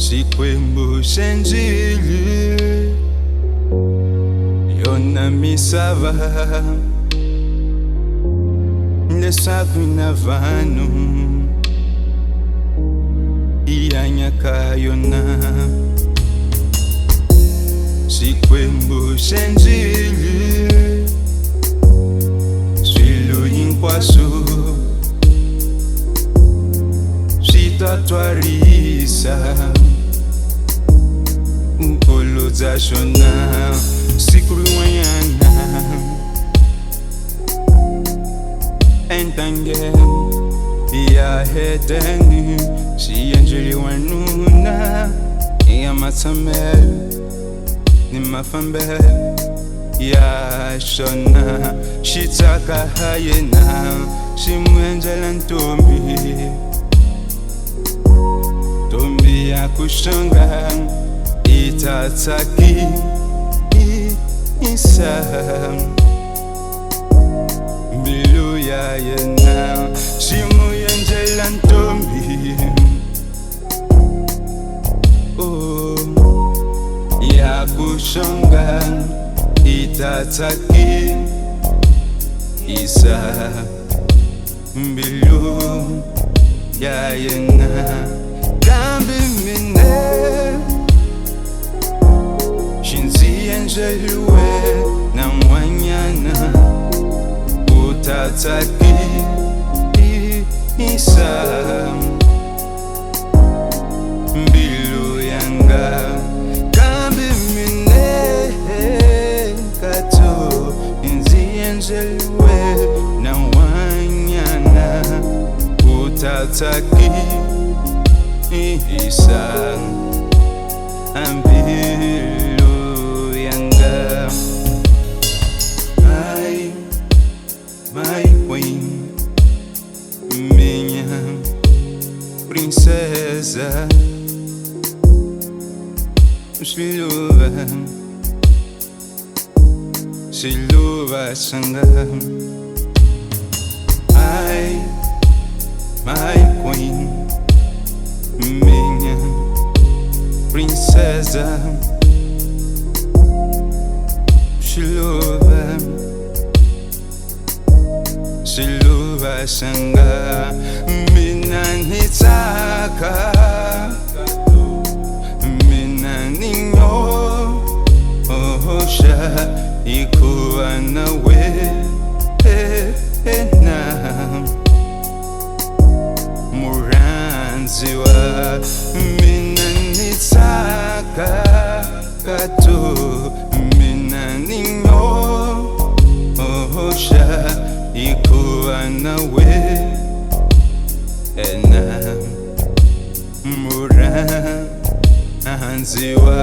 Sikwembu shenjili Yona misava Ndesakwina vanu Iyanyaka yona Sikwembu shenjili Swilu yinkwasu Sitatuarisa Nkolo za shona Sikuru wanyana Entange Ya hedeni Si anjiri wanuna Ya matamel Ni mafambel Ya shona Shitaka hayena Shimwenjela ntombi Tombi ya kushanga Itataki Isa Bilu ya yena Shimu yenjela ntombi Oh Ya kushanga Itataki Isa Bilu ya yena Kambi mine Shinzi enjeluwe na mwanyana Utataki Isa Bilu yanga Kambi mine Kato Shinzi enjeluwe na mwanyana Utataki Isa Ambilu yanga My queen Minha princesa Siluva sanga My queen Minha princesa Siluva sanga Mina nitaka Mina ninyo Osha ikuwa nawe na Muranziwa Mina nitaka Kato Mina ninyo Osha ikuwa nawe na Muranziwa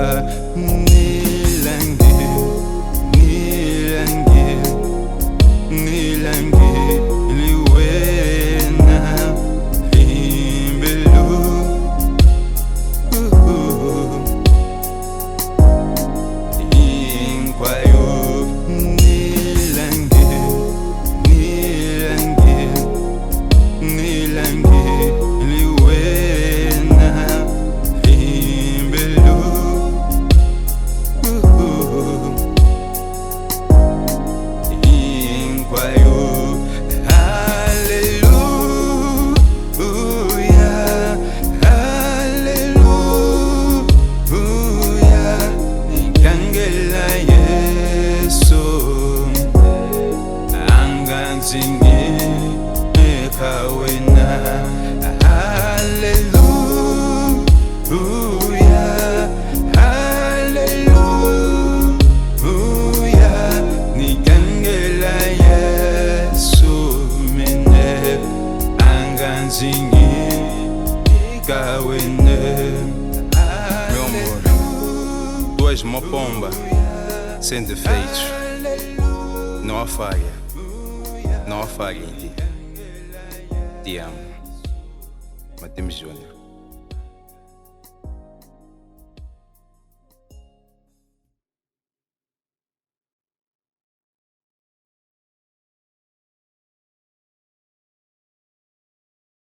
Nilangi liwena Imbelu Inkwayo Nilangi liwena Imbelu Meu amor, tu és uma pomba sem defeitos. Não há falha em ti. Te amo. Matemos Júnior.